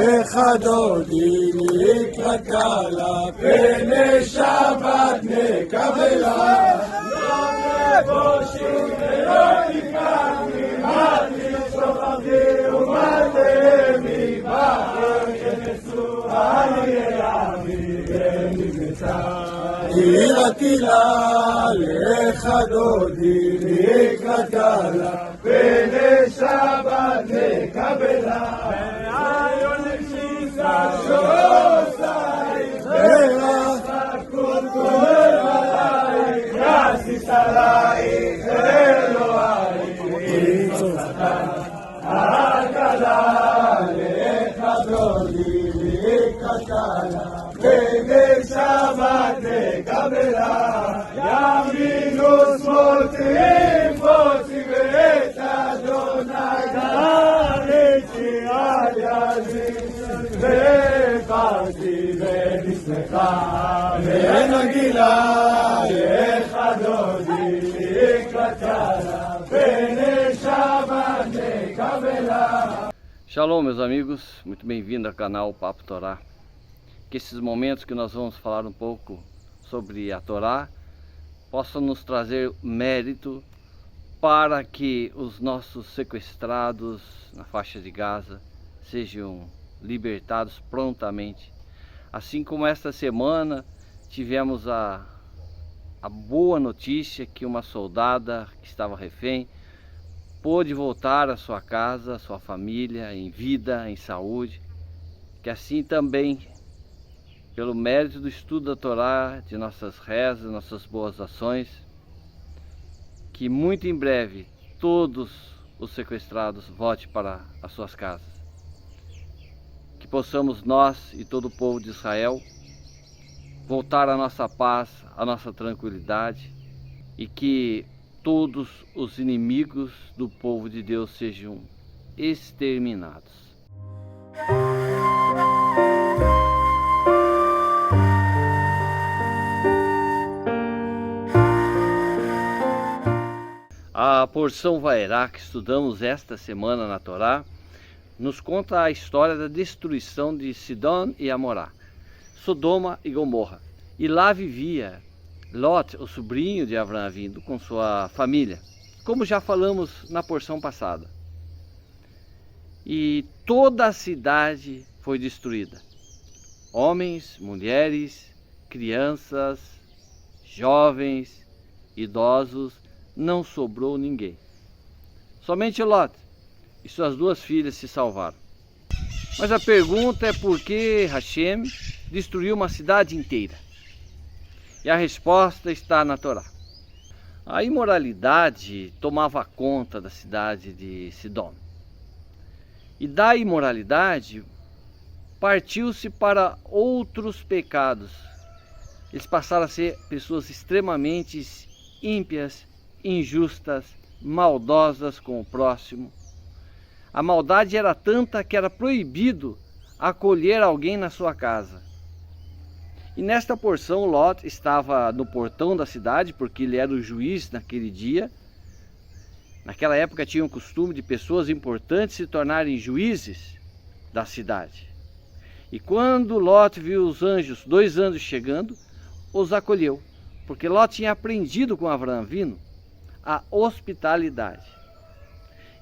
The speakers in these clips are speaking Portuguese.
לך דודי לקראת קלה, פני שבת נקבלה. לא נבושים ולא נקרבים, אל תשכחי ומלא מבחר, כנסו על יעמי ונגנצה. יראתי לה לך דודי לקראת קלה, פני שבת נקבלה. והיום נשיסה שוסי, ורחק כותוי עלייך, יסיס עלייך אלוהייך, וצוצתה הקלה לך דודי לקראת קלה, פני שבת נקבלה. ימינו שמאל תפוצי ואת אדוני תריצי על ידי, ופרתי ונשמחה ונגילה לך דודי לקראת קלה, פני שבת נקבלה. Shalom, meus amigos, muito bem-vindo ao canal Papo Torá. Que esses momentos que nós vamos falar um pouco sobre a Torá possam nos trazer mérito para que os nossos sequestrados na faixa de Gaza sejam libertados prontamente. Assim como esta semana tivemos a boa notícia que uma soldada que estava refém pôde voltar à sua casa, à sua família, em vida, em saúde. Que assim também, pelo mérito do estudo da Torá, de nossas rezas, nossas boas ações, que muito em breve todos os sequestrados voltem para as suas casas. Que possamos nós e todo o povo de Israel voltar à nossa paz, à nossa tranquilidade, e que todos os inimigos do povo de Deus sejam exterminados. A porção Vaerá que estudamos esta semana na Torá nos conta a história da destruição de Sidom e Amorá, Sodoma e Gomorra. E lá vivia Lot, o sobrinho de Avraham Avinu, com sua família, como já falamos na porção passada. E toda a cidade foi destruída. Homens, mulheres, crianças, jovens, idosos, não sobrou ninguém. Somente Lot e suas duas filhas se salvaram. Mas a pergunta é por que Hashem destruiu uma cidade inteira? E a resposta está na Torá. A imoralidade tomava conta da cidade de Sidom. E da imoralidade partiu-se para outros pecados. Eles passaram a ser pessoas extremamente ímpias, injustas, maldosas com o próximo. A maldade era tanta que era proibido acolher alguém na sua casa. E nesta porção, Lot estava no portão da cidade, porque ele era o juiz naquele dia. Naquela época tinha o costume de pessoas importantes se tornarem juízes da cidade. E quando Lot viu os anjos, 2 anjos chegando, os acolheu, porque Lot tinha aprendido com Avraham Avinu a hospitalidade.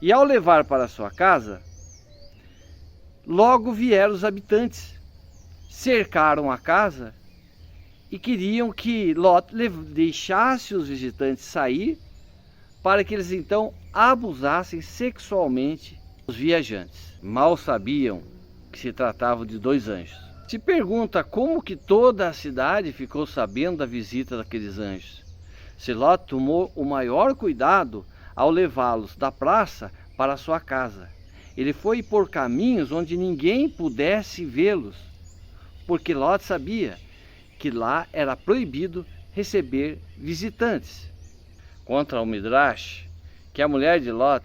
E ao levar para sua casa, logo vieram os habitantes, cercaram a casa e queriam que Lot deixasse os visitantes sair, para que eles então abusassem sexualmente os viajantes. Mal sabiam que se tratava de 2 anjos. Se pergunta como que toda a cidade ficou sabendo da visita daqueles anjos. Se Lot tomou o maior cuidado ao levá-los da praça para a sua casa. Ele foi por caminhos onde ninguém pudesse vê-los, porque Lot sabia que lá era proibido receber visitantes. Contra o Midrash, que a mulher de Lot,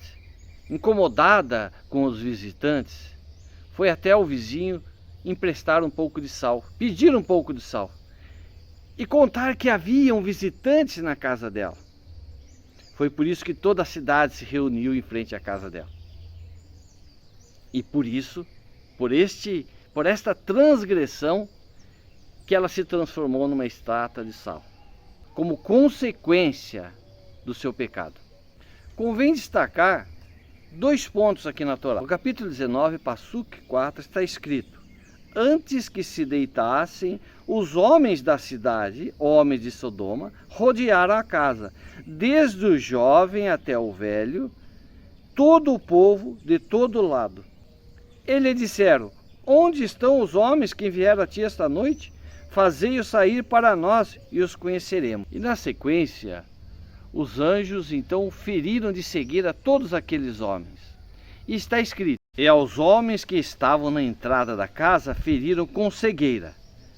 incomodada com os visitantes, foi até o vizinho emprestar um pouco de sal, pedir um pouco de sal e contar que haviam visitantes na casa dela. Foi por isso que toda a cidade se reuniu em frente à casa dela. E por isso por esta transgressão que ela se transformou numa estátua de sal, como consequência do seu pecado. Convém destacar 2 pontos aqui na Torá. No capítulo 19, Passuk 4, está escrito: antes que se deitassem, os homens da cidade, homens de Sodoma, rodearam a casa, desde o jovem até o velho, todo o povo de todo lado. Eles disseram: onde estão os homens que vieram a ti esta noite? Fazei-os sair para nós e os conheceremos. E na sequência, os anjos então feriram de cegueira todos aqueles homens. E está escrito: e aos homens que estavam na entrada da casa feriram com cegueira,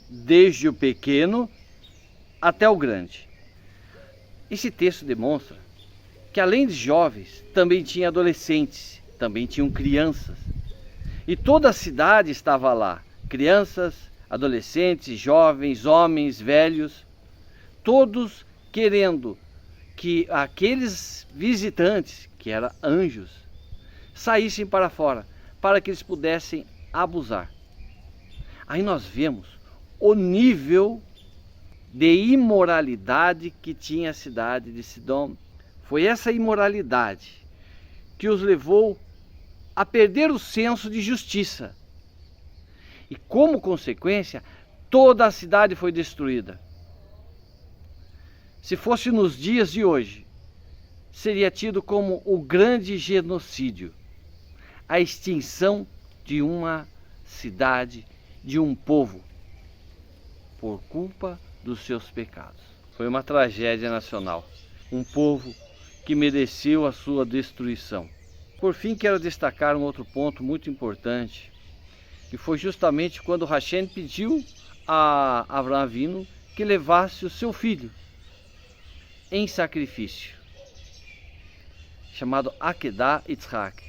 desde o pequeno até o grande. Esse texto demonstra que além de jovens, também tinha adolescentes, também tinham crianças. E toda a cidade estava lá, crianças, adolescentes, jovens, homens, velhos, todos querendo que aqueles visitantes, que eram anjos, saíssem para fora, para que eles pudessem abusar. Aí nós vemos o nível de imoralidade que tinha a cidade de Sidom. Foi essa imoralidade que os levou a perder o senso de justiça. E como consequência, toda a cidade foi destruída. Se fosse nos dias de hoje, seria tido como o grande genocídio, a extinção de uma cidade, de um povo, por culpa dos seus pecados. Foi uma tragédia nacional, um povo que mereceu a sua destruição. Por fim, quero destacar um outro ponto muito importante, que foi justamente quando Hashem pediu a Avraham Avinu que levasse o seu filho em sacrifício, chamado Akedah Yitzhak.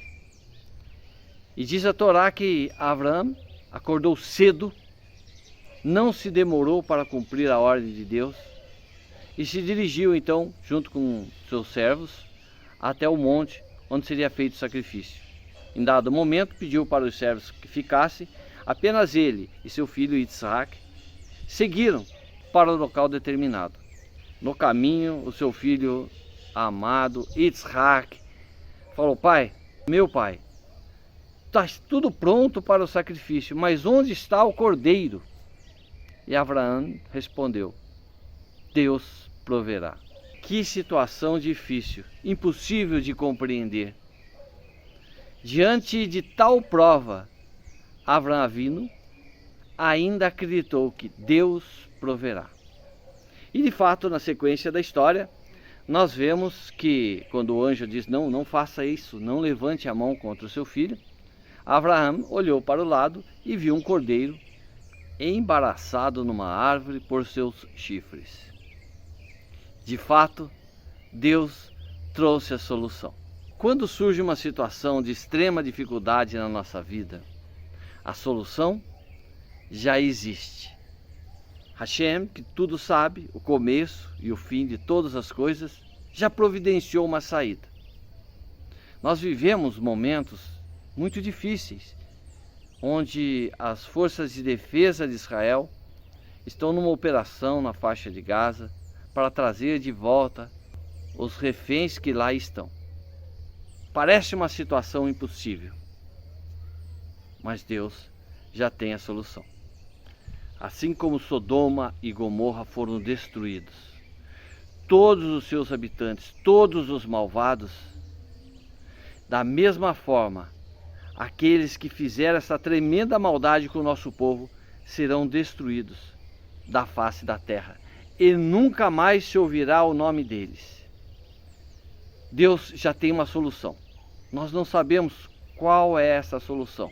E diz a Torá que Avraham acordou cedo, não se demorou para cumprir a ordem de Deus e se dirigiu então, junto com seus servos, até o monte onde seria feito o sacrifício. Em dado momento, pediu para os servos que ficassem, apenas ele e seu filho Yitzhak seguiram para o local determinado. No caminho, o seu filho amado Yitzhak falou: pai, meu pai, está tudo pronto para o sacrifício, mas onde está o cordeiro? E Avraham respondeu: Deus proverá. Que situação difícil, impossível de compreender. Diante de tal prova, Avraham Avinu ainda acreditou que Deus proverá. E de fato, na sequência da história, nós vemos que quando o anjo diz: não faça isso, não levante a mão contra o seu filho, Avraham olhou para o lado e viu um cordeiro embaraçado numa árvore por seus chifres. De fato, Deus trouxe a solução. Quando surge uma situação de extrema dificuldade na nossa vida, a solução já existe. Hashem, que tudo sabe, o começo e o fim de todas as coisas, já providenciou uma saída. Nós vivemos momentos muito difíceis, onde as forças de defesa de Israel estão numa operação na faixa de Gaza para trazer de volta os reféns que lá estão. Parece uma situação impossível, mas Deus já tem a solução. Assim como Sodoma e Gomorra foram destruídos, todos os seus habitantes, todos os malvados, da mesma forma, aqueles que fizeram essa tremenda maldade com o nosso povo serão destruídos da face da terra, e nunca mais se ouvirá o nome deles. Deus já tem uma solução. Nós não sabemos qual é essa solução,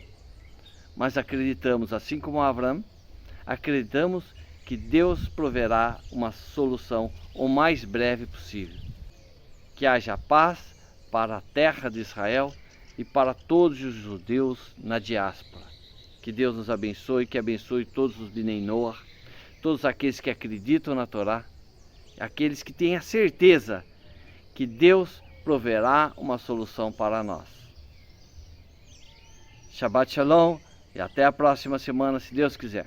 mas acreditamos, assim como Avraham, acreditamos que Deus proverá uma solução o mais breve possível. Que haja paz para a terra de Israel e para todos os judeus na diáspora. Que Deus nos abençoe, que abençoe todos os Bnei Noach, todos aqueles que acreditam na Torá, aqueles que têm a certeza que Deus proverá uma solução para nós. Shabbat Shalom, E até a próxima semana, se Deus quiser.